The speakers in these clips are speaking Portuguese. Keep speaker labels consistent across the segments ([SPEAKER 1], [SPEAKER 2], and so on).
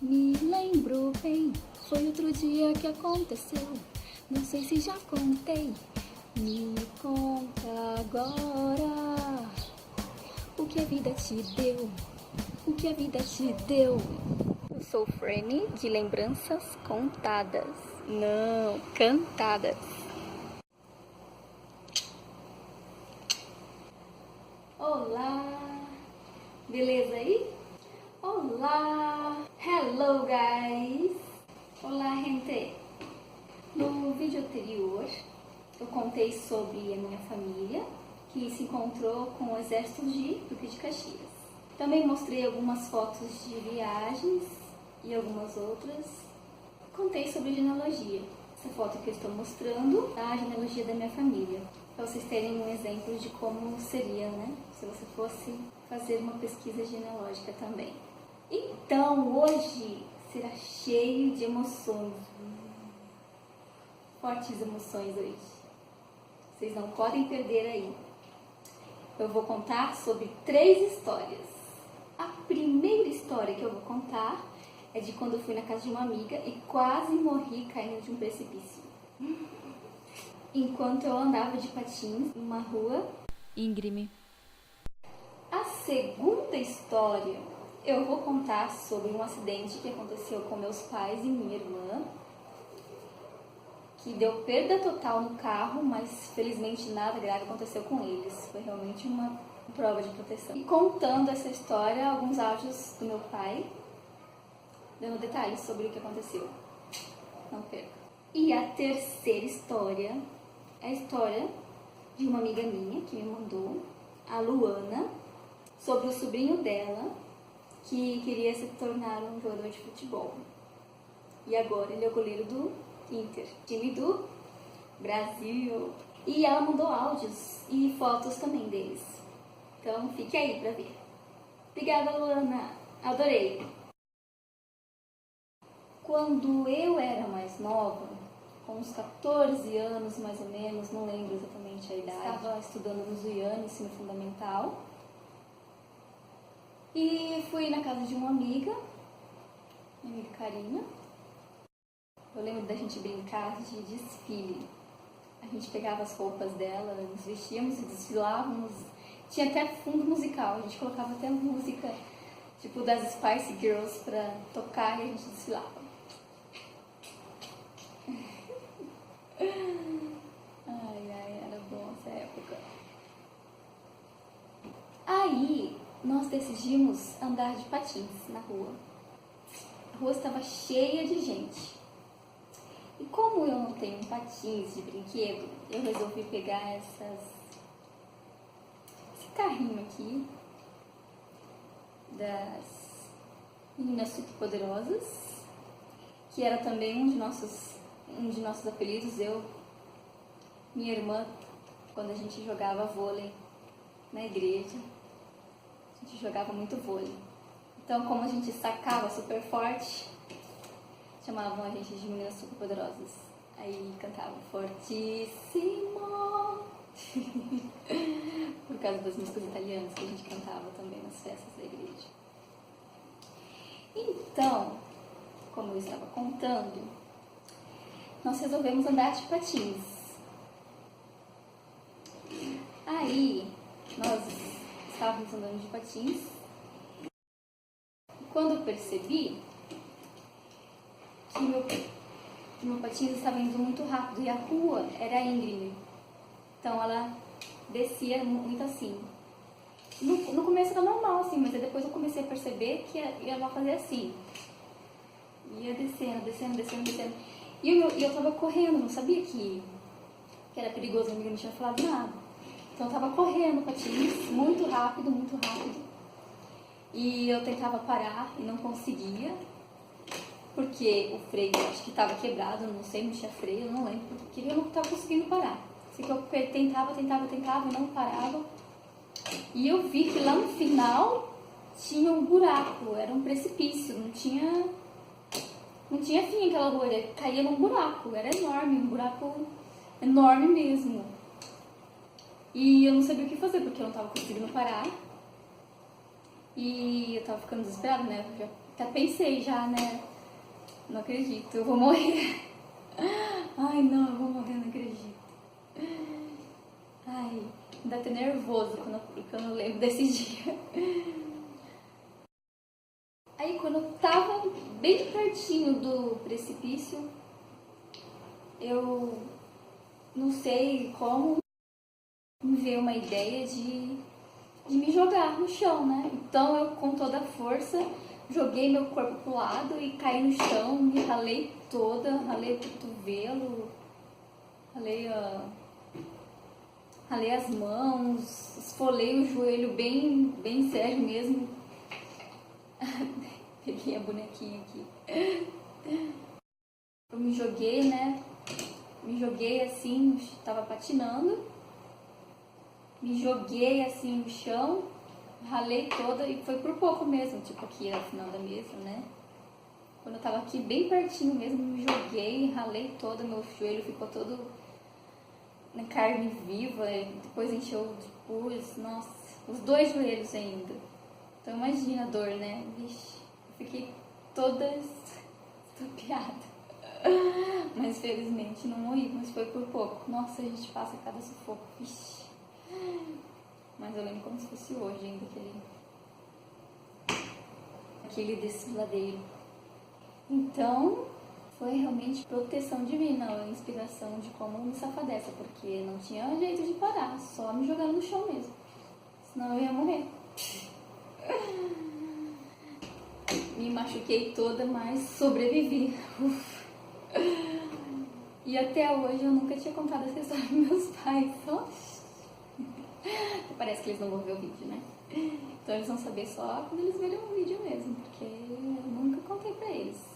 [SPEAKER 1] Me lembro bem, foi outro dia que aconteceu. Não sei se já contei. Me conta agora o que a vida te deu. O que a vida te deu. Eu sou Franny, de lembranças contadas. Não, cantadas. Olá! Beleza aí? Olá! Hello, guys! Olá, gente! No vídeo anterior, eu contei sobre a minha família, que se encontrou com o exército de Duque de Caxias. Também mostrei algumas fotos de viagens e algumas outras. Contei sobre genealogia. Essa foto que eu estou mostrando é a genealogia da minha família, para vocês terem um exemplo de como seria, né? Se você fosse fazer uma pesquisa genealógica também. Então, hoje será cheio de emoções. Fortes emoções hoje. Vocês não podem perder aí. Eu vou contar sobre 3 histórias. A primeira história que eu vou contar é de quando eu fui na casa de uma amiga e quase morri caindo de um precipício. Enquanto eu andava de patins numa rua íngreme. A segunda história eu vou contar sobre um acidente que aconteceu com meus pais e minha irmã, que deu perda total no carro, mas felizmente nada grave aconteceu com eles. Foi realmente uma prova de proteção. E contando essa história, alguns áudios do meu pai, dando detalhes sobre o que aconteceu. Não perca. E a terceira história é a história de uma amiga minha que me mandou, a Luana, sobre o sobrinho dela, que queria se tornar um jogador de futebol. E agora ele é o goleiro do Inter, time do Brasil. E ela mandou áudios e fotos também deles. Então fique aí pra ver. Obrigada, Luana. Adorei. Quando eu era mais nova, com uns 14 anos mais ou menos, não lembro exatamente a idade, estava estudando no Zuiane, ensino fundamental. E fui na casa de uma amiga, minha amiga Karina. Eu lembro da gente brincar de desfile. A gente pegava as roupas dela, nos vestíamos e desfilávamos. Tinha até fundo musical, a gente colocava até música tipo das Spice Girls pra tocar e a gente desfilava. Ai, era bom essa época. Aí, nós decidimos andar de patins na rua. A rua estava cheia de gente. E como eu não tenho patins de brinquedo, eu resolvi pegar esse carrinho aqui das Meninas Superpoderosas, que era também um de nossos apelidos. Eu, minha irmã, quando a gente jogava vôlei na igreja, a gente jogava muito vôlei. Então, como a gente sacava super forte, chamavam a gente de Meninas Superpoderosas. Aí cantava fortíssimo. Por causa das músicas italianas que a gente cantava também nas festas da igreja. Então, como eu estava contando, nós resolvemos andar de patins. Aí, nós estávamos andando de patins. E quando eu percebi que meu patins estava indo muito rápido e a rua era íngreme. Então ela descia muito assim. No começo era normal assim, mas depois eu comecei a perceber que ela fazia assim. Ia descendo. E eu tava correndo, não sabia que era perigoso, a amiga não tinha falado nada. Então eu tava correndo patins, muito rápido. E eu tentava parar e não conseguia, porque o freio acho que estava quebrado, não sei, não tinha freio, eu não lembro porque eu não estava conseguindo parar. Assim que eu tentava e não parava. E eu vi que lá no final tinha um buraco, era um precipício, não tinha fim aquela rua, caía num buraco, era enorme, um buraco enorme mesmo. E eu não sabia o que fazer, porque eu não estava conseguindo parar. E eu tava ficando desesperada, né? Eu já até pensei já, né? Não acredito, eu vou morrer. Ai, não, eu vou morrer, não acredito. Ai, dá até nervoso quando eu lembro desse dia. Aí, quando eu tava bem pertinho do precipício, eu não sei como me veio uma ideia de me jogar no chão, né? Então eu, com toda a força, joguei meu corpo pro lado e caí no chão, me ralei toda, ralei o cotovelo, ralei as mãos, esfolei o joelho bem, bem sério mesmo. Peguei a bonequinha aqui. Eu me joguei, né? Me joguei assim, tava patinando. Me joguei assim no chão, ralei toda e foi por pouco mesmo, tipo aqui na final da mesa, né? Quando eu tava aqui bem pertinho mesmo, me joguei, ralei toda, meu joelho ficou todo na carne viva, depois encheu de pus, nossa, os dois joelhos ainda. Então imagina a dor, né? Vixe, eu fiquei toda estupiada. Mas felizmente não morri, mas foi por pouco. Nossa, a gente passa cada sufoco, vixe. Mas eu lembro como se fosse hoje ainda aquele desfiladeiro. Então, foi realmente proteção divina, a inspiração de como me safar dessa, porque não tinha jeito de parar, só me jogar no chão mesmo. Senão eu ia morrer. Me machuquei toda, mas sobrevivi. E até hoje eu nunca tinha contado essa história pros meus pais. Oxi. Parece que eles não vão ver o vídeo, né? Então eles vão saber só quando eles verem o vídeo mesmo, porque eu nunca contei pra eles.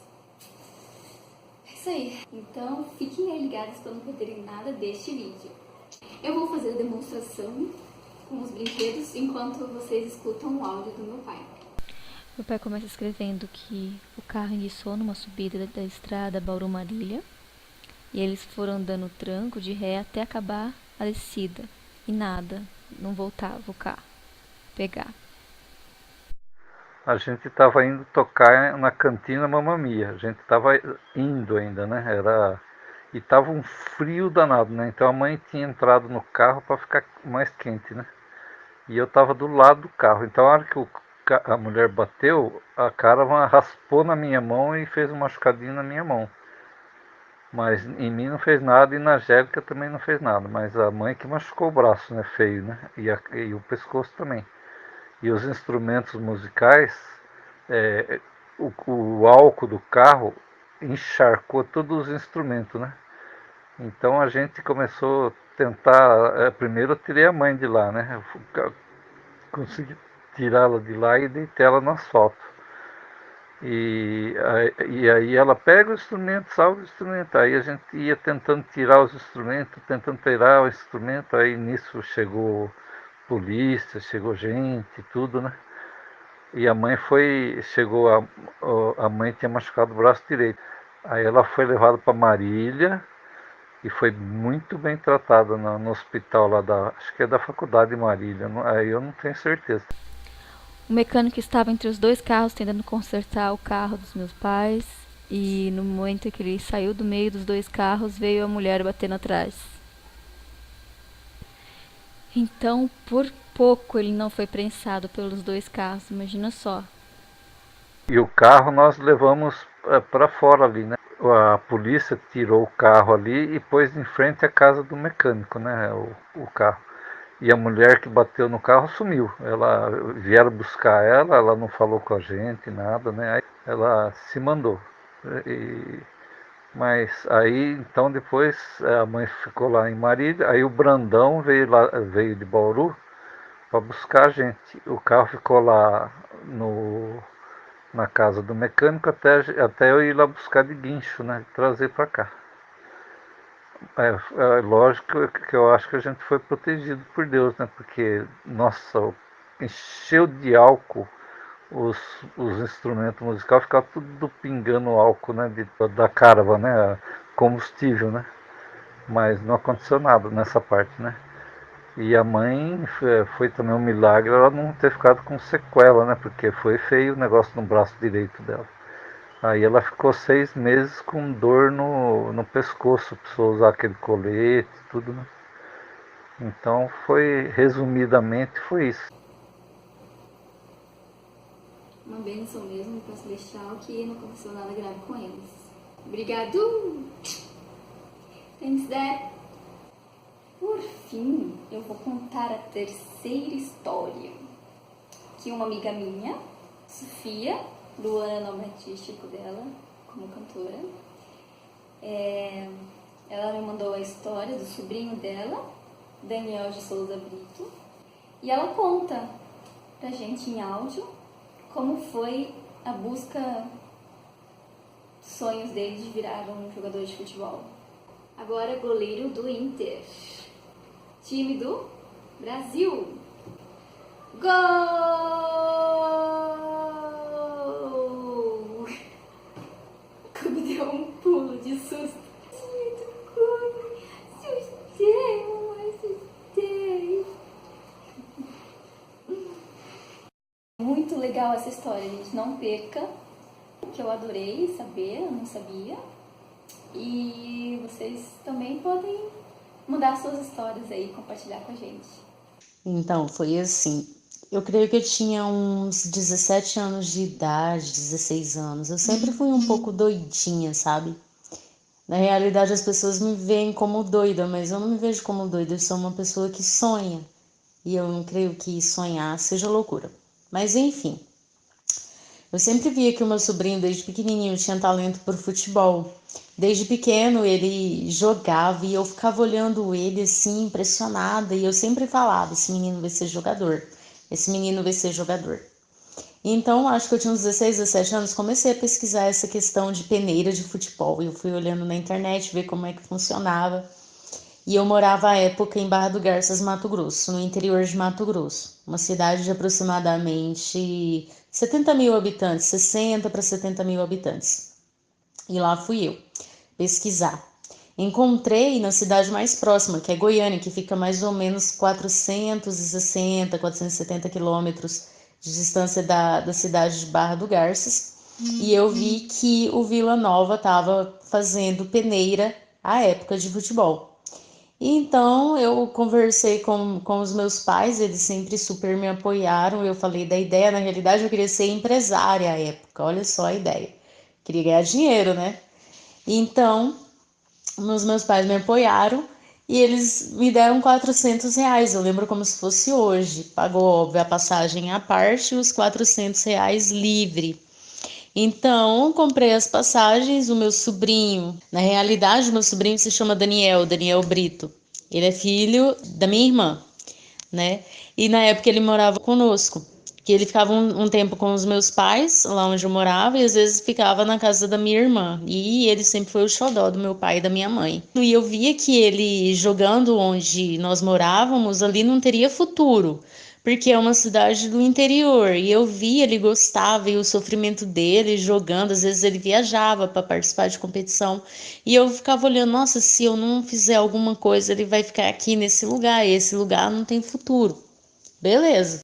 [SPEAKER 1] É isso aí. Então fiquem aí ligados pra não perderem nada deste vídeo. Eu vou fazer a demonstração com os brinquedos enquanto vocês escutam o áudio do meu pai.
[SPEAKER 2] Meu pai começa escrevendo que o carro enguiçou numa subida da estrada Bauru-Marília e eles foram andando tranco de ré até acabar a descida. E nada, não voltava o carro. Pegar.
[SPEAKER 3] A gente estava indo tocar na cantina Mamma Mia. A gente estava indo ainda, né? E tava um frio danado, né? Então a mãe tinha entrado no carro para ficar mais quente, né? E eu estava do lado do carro. Então a hora que a mulher bateu, a cara raspou na minha mão e fez um machucadinho na minha mão. Mas em mim não fez nada e na Angélica também não fez nada. Mas a mãe que machucou o braço, né? Feio, né? E o pescoço também. E os instrumentos musicais, é, o álcool do carro encharcou todos os instrumentos, né? Então a gente começou a tentar. Primeiro eu tirei a mãe de lá, né? Consegui tirá-la de lá e deitei ela no asfalto. E aí ela pega o instrumento, salva o instrumento. Aí a gente ia tentando tirar os instrumentos, tentando tirar o instrumento. Aí nisso chegou polícia, chegou gente, tudo, né? E a mãe chegou, a mãe tinha machucado o braço direito. Aí ela foi levada para Marília e foi muito bem tratada no hospital lá acho que é da faculdade de Marília, aí eu não tenho certeza.
[SPEAKER 2] O mecânico estava entre os dois carros tentando consertar o carro dos meus pais e no momento em que ele saiu do meio dos dois carros veio a mulher batendo atrás. Então, por pouco ele não foi prensado pelos dois carros, imagina só.
[SPEAKER 3] E o carro nós levamos para fora ali, né? A polícia tirou o carro ali e pôs em frente à casa do mecânico, né? O carro. E a mulher que bateu no carro sumiu. Vieram buscar ela não falou com a gente, nada, né? Aí ela se mandou. E, mas aí, então depois a mãe ficou lá em Marília, aí o Brandão veio de Bauru para buscar a gente. O carro ficou lá na casa do mecânico até eu ir lá buscar de guincho, né? Trazer para cá. É lógico que eu acho que a gente foi protegido por Deus, né? Porque, nossa, encheu de álcool os, os instrumentos musicais, ficava tudo pingando álcool, né? Da carva, né? Combustível, né? Mas não aconteceu nada nessa parte, né? E a mãe foi também um milagre ela não ter ficado com sequela, né? Porque foi feio o negócio no braço direito dela. Aí ela ficou 6 meses com dor no pescoço, precisou usar aquele colete, tudo, né? Então foi, resumidamente, foi isso.
[SPEAKER 1] Uma bênção mesmo para Celestial que não aconteceu nada grave com eles. Obrigado! Thanks, Dad! Por fim, eu vou contar a terceira história. Que uma amiga minha, Sofia, do ano nome artístico dela, como cantora, ela me mandou a história do sobrinho dela, Daniel de Souza Brito, e ela conta pra gente em áudio como foi a busca dos sonhos dele de virar um jogador de futebol. Agora goleiro do Inter, time do Brasil. Gol! Como deu um pulo de susto. Assustei. Muito legal essa história, gente. Não perca, que eu adorei saber, eu não sabia. E vocês também podem mandar suas histórias aí, compartilhar com a gente.
[SPEAKER 4] Então, foi assim. Eu creio que eu tinha uns 17 anos de idade, 16 anos. Eu sempre fui um pouco doidinha, sabe? Na realidade, as pessoas me veem como doida, mas eu não me vejo como doida. Eu sou uma pessoa que sonha. E eu não creio que sonhar seja loucura. Mas enfim, eu sempre via que o meu sobrinho, desde pequenininho, tinha talento por futebol. Desde pequeno ele jogava e eu ficava olhando ele assim, impressionada. E eu sempre falava, esse menino vai ser jogador, esse menino vai ser jogador. Então, acho que eu tinha uns 16, 17 anos, comecei a pesquisar essa questão de peneira de futebol. E eu fui olhando na internet, ver como é que funcionava. E eu morava à época em Barra do Garças, Mato Grosso, no interior de Mato Grosso. Uma cidade de aproximadamente 70 mil habitantes, 60 para 70 mil habitantes. E lá fui eu pesquisar. Encontrei na cidade mais próxima, que é Goiânia, que fica mais ou menos 460, 470 quilômetros de distância da cidade de Barra do Garças. E eu vi que o Vila Nova estava fazendo peneira à época de futebol. Então eu conversei com os meus pais, eles sempre super me apoiaram. Eu falei da ideia, na realidade eu queria ser empresária à época, olha só a ideia. Queria ganhar dinheiro, né? Então, os meus pais me apoiaram e eles me deram R$ 400. Eu lembro como se fosse hoje. Pagou, óbvio, a passagem à parte e os R$ 400 livre. Então, comprei as passagens, o meu sobrinho, na realidade, o meu sobrinho se chama Daniel Brito. Ele é filho da minha irmã, né? E na época ele morava conosco, que ele ficava um tempo com os meus pais, lá onde eu morava, e às vezes ficava na casa da minha irmã. E ele sempre foi o xodó do meu pai e da minha mãe. E eu via que ele jogando onde nós morávamos, ali não teria futuro, porque é uma cidade do interior, e eu via ele gostava e o sofrimento dele jogando, às vezes ele viajava para participar de competição, e eu ficava olhando, nossa, se eu não fizer alguma coisa, ele vai ficar aqui nesse lugar, e esse lugar não tem futuro. Beleza.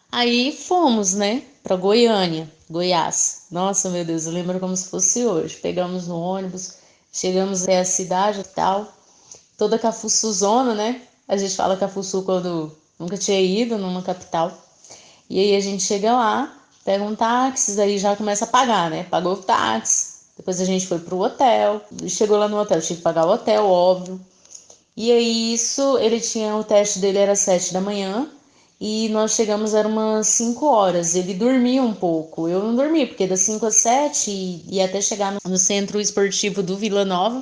[SPEAKER 4] Aí fomos, né, para Goiânia, Goiás. Nossa, meu Deus, eu lembro como se fosse hoje. Pegamos no ônibus, chegamos até a cidade e tal, toda cafuçuzona, né? A gente fala cafuçu quando nunca tinha ido numa capital. E aí a gente chega lá, pega um táxi, aí já começa a pagar, né? Pagou o táxi. Depois a gente foi pro hotel. Chegou lá no hotel, tive que pagar o hotel, óbvio. E aí isso, ele tinha, o teste dele era 7 da manhã. E nós chegamos, era umas 5 horas. Ele dormia um pouco. Eu não dormi, porque das 5 às 7 e até chegar no centro esportivo do Vila Nova,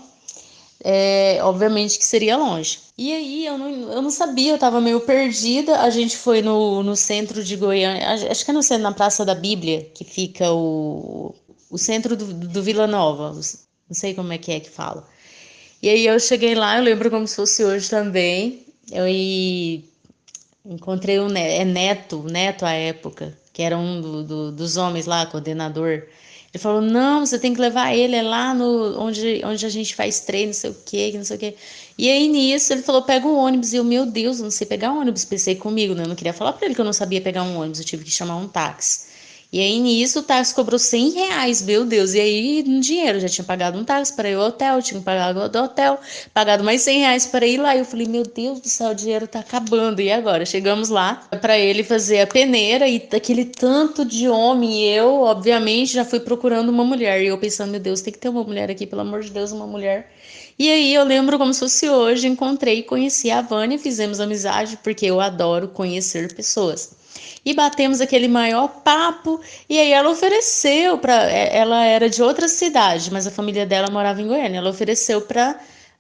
[SPEAKER 4] obviamente que seria longe. E aí eu não sabia, eu tava meio perdida. A gente foi no centro de Goiânia, acho que é no centro, na Praça da Bíblia, que fica o centro do Vila Nova. Não sei como é que fala. E aí eu cheguei lá, eu lembro como se fosse hoje também. Encontrei Neto à época, que era um dos homens lá, coordenador. Ele falou, não, você tem que levar ele, é lá no, onde a gente faz treino, não sei o quê, que não sei o quê. E aí, nisso, ele falou, pega um ônibus. E eu, meu Deus, eu não sei pegar ônibus. Pensei comigo, né? Eu não queria falar pra ele que eu não sabia pegar um ônibus. Eu tive que chamar um táxi. E aí, nisso, o táxi cobrou R$ 100, meu Deus. E aí, no dinheiro, eu já tinha pagado um táxi para ir ao hotel, tinha pagado do hotel, pagado mais R$ 100 para ir lá. E eu falei, meu Deus do céu, o dinheiro tá acabando. E agora? Chegamos lá para ele fazer a peneira e aquele tanto de homem. E eu, obviamente, já fui procurando uma mulher. E eu pensando, meu Deus, tem que ter uma mulher aqui, pelo amor de Deus, uma mulher. E aí eu lembro como se fosse hoje, encontrei e conheci a Vânia, fizemos amizade, porque eu adoro conhecer pessoas. E batemos aquele maior papo, e aí ela ofereceu para, ela era de outra cidade, mas a família dela morava em Goiânia. Ela ofereceu pra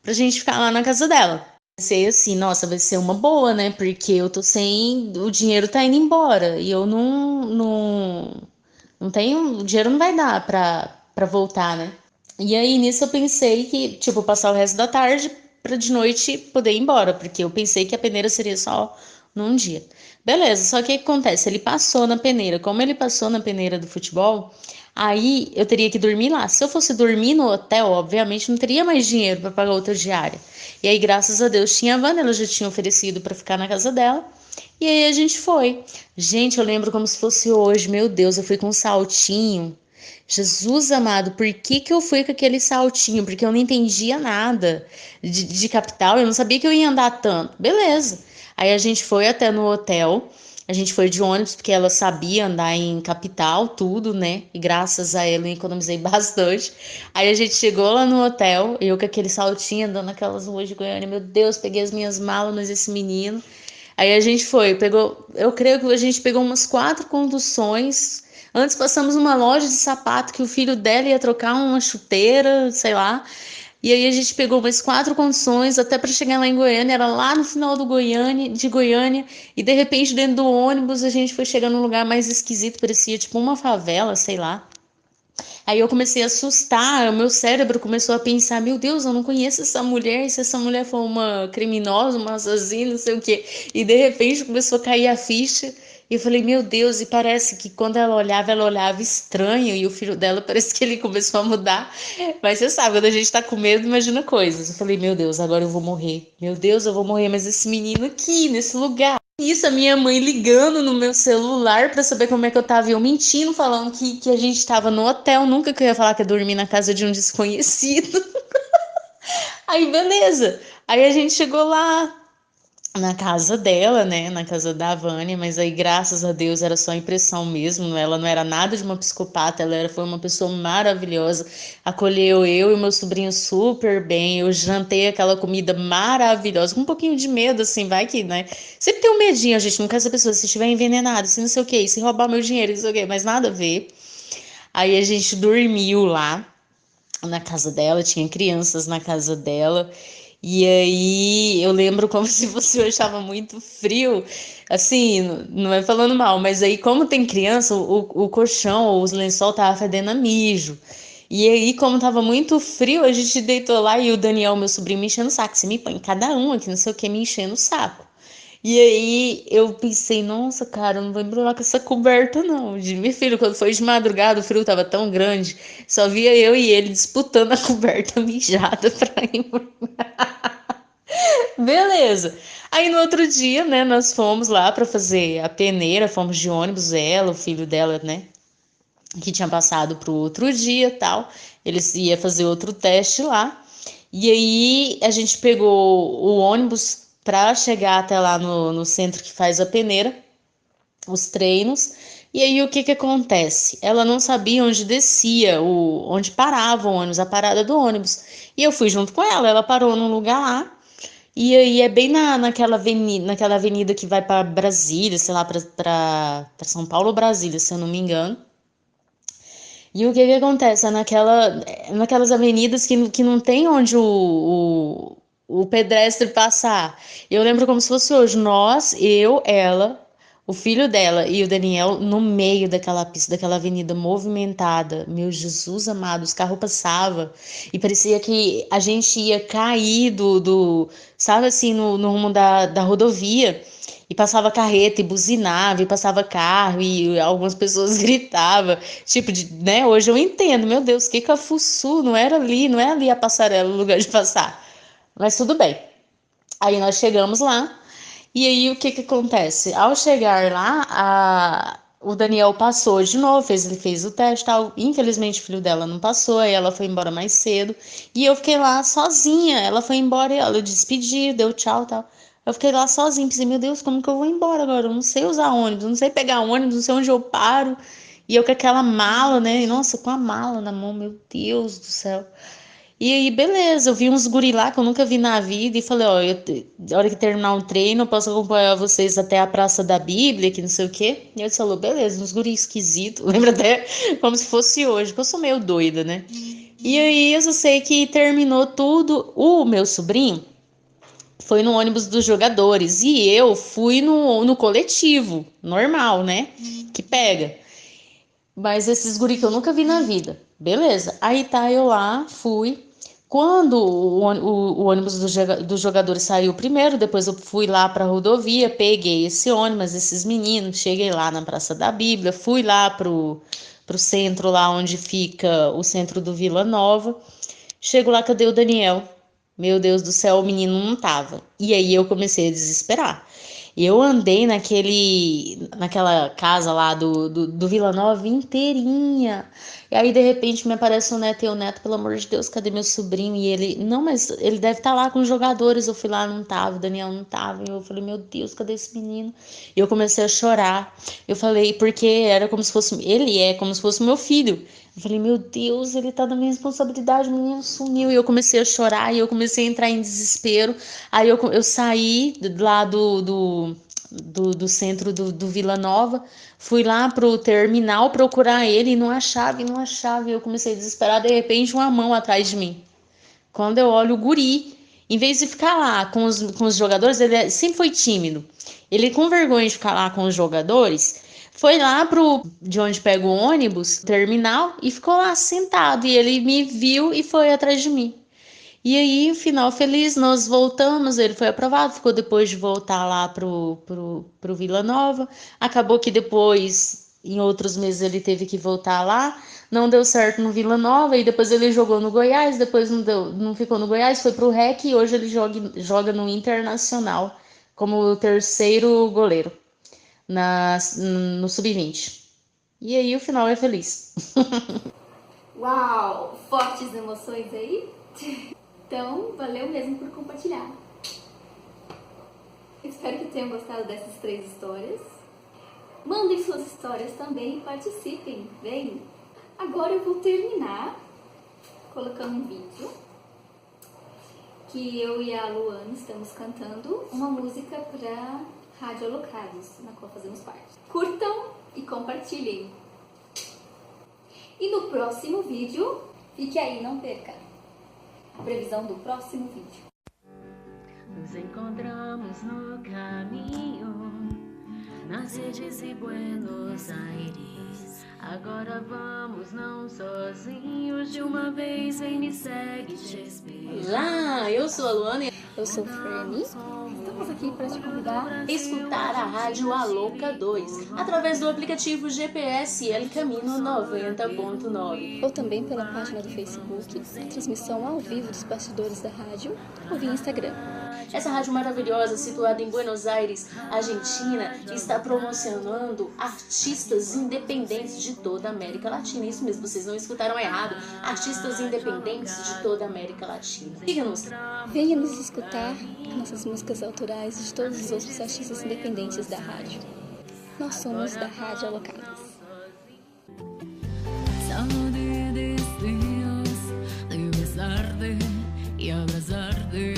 [SPEAKER 4] gente ficar lá na casa dela. Pensei assim, nossa, vai ser uma boa, né? Porque eu tô sem, o dinheiro tá indo embora e eu não tenho, o dinheiro não vai dar pra voltar, né? E aí nisso eu pensei que, tipo, passar o resto da tarde pra de noite poder ir embora, porque eu pensei que a peneira seria só num dia. Beleza, só que o que acontece? Ele passou na peneira. Como ele passou na peneira do futebol, aí eu teria que dormir lá. Se eu fosse dormir no hotel, obviamente não teria mais dinheiro para pagar outra diária. E aí, graças a Deus, tinha a Wanda, ela já tinha oferecido para ficar na casa dela. E aí a gente foi. Gente, eu lembro como se fosse hoje. Meu Deus, eu fui com um saltinho. Jesus amado, por que que eu fui com aquele saltinho? Porque eu não entendia nada de capital, eu não sabia que eu ia andar tanto. Beleza. Aí a gente foi até no hotel, a gente foi de ônibus, porque ela sabia andar em capital, tudo, né? E graças a ela eu economizei bastante. Aí a gente chegou lá no hotel, eu com aquele saltinho andando naquelas ruas de Goiânia, meu Deus, peguei as minhas malas, mas esse menino. Aí a gente foi, pegou, eu creio que a gente pegou umas 4 conduções. Antes passamos numa loja de sapato que o filho dela ia trocar uma chuteira, sei lá. E aí a gente pegou umas 4 conduções até para chegar lá em Goiânia, era lá no final do Goiânia, de Goiânia, e de repente dentro do ônibus a gente foi chegar num lugar mais esquisito, parecia tipo uma favela, sei lá. Aí eu comecei a assustar, o meu cérebro começou a pensar, meu Deus, eu não conheço essa mulher, e se essa mulher for uma criminosa, uma assassina, não sei o quê. E de repente começou a cair a ficha, e eu falei, meu Deus, e parece que quando ela olhava estranho, e o filho dela parece que ele começou a mudar. Mas você sabe, quando a gente tá com medo, imagina coisas. Eu falei, meu Deus, agora eu vou morrer. Meu Deus, eu vou morrer, mas esse menino aqui, nesse lugar. Isso, a minha mãe ligando no meu celular pra saber como é que eu tava. E eu mentindo, falando que a gente tava no hotel. Nunca que eu ia falar que eu dormi na casa de um desconhecido. Aí, beleza. Aí a gente chegou lá na casa dela, né? Na casa da Vânia. Mas aí, graças a Deus, era só impressão mesmo. Ela não era nada de uma psicopata. Foi uma pessoa maravilhosa. Acolheu eu e meu sobrinho super bem. Eu jantei aquela comida maravilhosa. Com um pouquinho de medo, assim, vai que, né? Sempre tem um medinho, a gente não quer essa pessoa. Se estiver envenenado, se não sei o que, se roubar meu dinheiro, não sei o que, mas nada a ver. Aí a gente dormiu lá na casa dela, tinha crianças na casa dela. E aí eu lembro como se fosse hoje estava muito frio, assim, não é falando mal, mas aí como tem criança, o colchão ou os lençol tava fedendo a mijo. E aí, como tava muito frio, a gente deitou lá e o Daniel, meu sobrinho, me enchendo o saco. Você me põe cada um aqui, não sei o que, me enchendo o saco. E aí eu pensei, nossa, cara, eu não vou embrulhar com essa coberta, não. Meu filho, quando foi de madrugada, o frio tava tão grande, só via eu e ele disputando a coberta mijada pra embrulhar. Beleza. Aí no outro dia, né, nós fomos lá pra fazer a peneira, fomos de ônibus, ela, o filho dela, né, que tinha passado pro outro dia e tal. Eles iam fazer outro teste lá. E aí a gente pegou o ônibus para chegar até lá no centro que faz a peneira, os treinos. E aí o que que acontece? Ela não sabia onde descia, onde parava o ônibus, a parada do ônibus. E eu fui junto com ela, ela parou num lugar lá. E aí é bem naquela avenida que vai para Brasília, sei lá, para São Paulo ou Brasília, se eu não me engano. E o que que acontece? É naquelas avenidas que não tem onde o pedestre passar. Eu lembro como se fosse hoje, nós, eu, ela, o filho dela e o Daniel no meio daquela pista, daquela avenida movimentada. Meu Jesus amado, os carros passavam e parecia que a gente ia cair sabe assim, no rumo da rodovia. E passava carreta e buzinava, e passava carro, e algumas pessoas gritavam. Tipo, né? Hoje eu entendo, meu Deus, que cafuçu, não era ali, não é ali a passarela, o lugar de passar. Mas tudo bem. Aí nós chegamos lá, e aí o que que acontece? Ao chegar lá, o Daniel passou de novo, ele fez o teste e tal. Infelizmente o filho dela não passou, aí ela foi embora mais cedo. E eu fiquei lá sozinha. Ela foi embora, ela despediu, deu tchau e tal. Eu fiquei lá sozinha, pensei, meu Deus, como que eu vou embora agora? Eu não sei usar ônibus, não sei pegar ônibus, não sei onde eu paro. E eu com aquela mala, né? E, nossa, com a mala na mão, meu Deus do céu. E aí, beleza, eu vi uns guri lá que eu nunca vi na vida e falei, ó, na hora que terminar um treino, eu posso acompanhar vocês até a Praça da Bíblia, que não sei o quê. E ele falou, beleza, uns guri esquisitos, lembra até como se fosse hoje, porque eu sou meio doida, né? E aí, eu só sei que terminou tudo, o meu sobrinho foi no ônibus dos jogadores e eu fui no coletivo, normal, né? Que pega. Mas esses guri que eu nunca vi na vida. Beleza. Aí tá, eu lá, fui. Quando o ônibus dos jogadores saiu primeiro, depois eu fui lá para a rodovia, peguei esse ônibus, esses meninos, cheguei lá na Praça da Bíblia, fui lá pro centro, lá onde fica o centro do Vila Nova. Chego lá, cadê o Daniel? Meu Deus do céu, o menino não tava. E aí eu comecei a desesperar. Eu andei naquela casa lá do Vila Nova inteirinha. E aí, de repente, me aparece o neto e o neto, pelo amor de Deus, cadê meu sobrinho? E ele, não, mas ele deve estar lá com os jogadores. Eu fui lá, não tava, o Daniel não tava. E eu falei, meu Deus, cadê esse menino? E eu comecei a chorar. Eu falei, porque era como se fosse, ele é como se fosse meu filho. Eu falei, meu Deus, ele tá na minha responsabilidade, o menino sumiu. E eu comecei a chorar e eu comecei a entrar em desespero. Aí eu saí lá do centro do Vila Nova, fui lá pro terminal procurar ele e não achava, e não achava. E eu comecei a desesperar, de repente uma mão atrás de mim. Quando eu olho o guri, em vez de ficar lá com os jogadores, ele sempre foi tímido. Ele, com vergonha de ficar lá com os jogadores, foi lá de onde pega o ônibus, terminal, e ficou lá sentado. E ele me viu e foi atrás de mim. E aí, final feliz, nós voltamos, ele foi aprovado, ficou depois de voltar lá pro Vila Nova. Acabou que depois, em outros meses, ele teve que voltar lá. Não deu certo no Vila Nova, e depois ele jogou no Goiás, depois não ficou no Goiás, foi pro REC e hoje ele joga no Internacional como terceiro goleiro no Sub-20. E aí o final é feliz.
[SPEAKER 1] Uau! Fortes emoções aí? Então, valeu mesmo por compartilhar. Espero que tenham gostado dessas 3 histórias. Mandem suas histórias também e participem, vem! Agora eu vou terminar colocando um vídeo que eu e a Luana estamos cantando uma música para Rádio Alocados, na qual fazemos parte. Curtam e compartilhem. E no próximo vídeo, fique aí, não perca a previsão do próximo vídeo.
[SPEAKER 5] Nos encontramos no caminho, nas redes e Buenos Aires. Agora vamos, não sozinhos, de uma vez vem me segue, te espero.
[SPEAKER 4] Olá, eu sou a Luana e
[SPEAKER 1] Eu sou Fernie. Estamos aqui para te convidar
[SPEAKER 4] a escutar a Rádio Aloca 2 através do aplicativo GPS El Camino 90.9
[SPEAKER 1] ou também pela página do Facebook, transmissão ao vivo dos bastidores da rádio ou via Instagram.
[SPEAKER 4] Essa rádio maravilhosa, situada em Buenos Aires, Argentina, está promocionando artistas independentes de toda a América Latina. Isso mesmo, vocês não escutaram errado. Artistas independentes de toda a América Latina. Siga-nos.
[SPEAKER 1] Venha nos escutar nossas músicas autorais e de todos os outros artistas independentes da rádio. Nós somos da Rádio Alocados.
[SPEAKER 5] Saudade de besarte y abrazarte.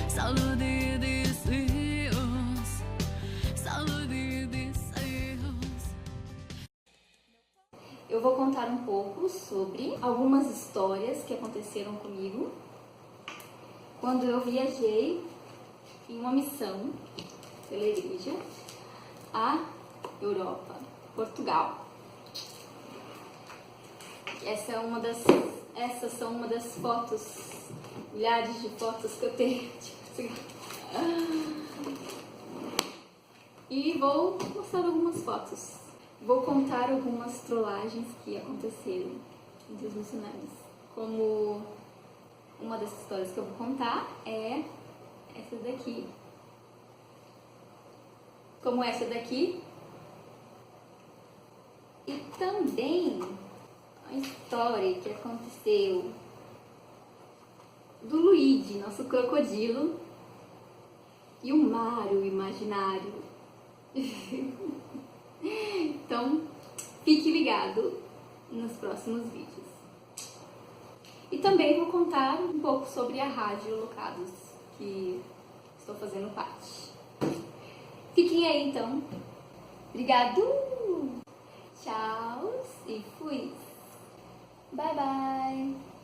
[SPEAKER 5] Saudade de deseos, saudade de deseos.
[SPEAKER 1] Eu vou contar um pouco sobre algumas histórias que aconteceram comigo quando eu viajei em uma missão pela igreja à Europa, Portugal. Essas são uma das fotos, milhares de fotos que eu tenho. E vou mostrar algumas fotos. Vou contar algumas trollagens que aconteceram entre os missionários. Como uma das histórias que eu vou contar é essa daqui. Como essa daqui. E também a história que aconteceu do Luigi, nosso crocodilo, e o Mario imaginário. Então, fique ligado nos próximos vídeos. E também vou contar um pouco sobre a Rádio Locados, que estou fazendo parte. Fiquem aí, então. Obrigado! Tchau e fui! Bye, bye!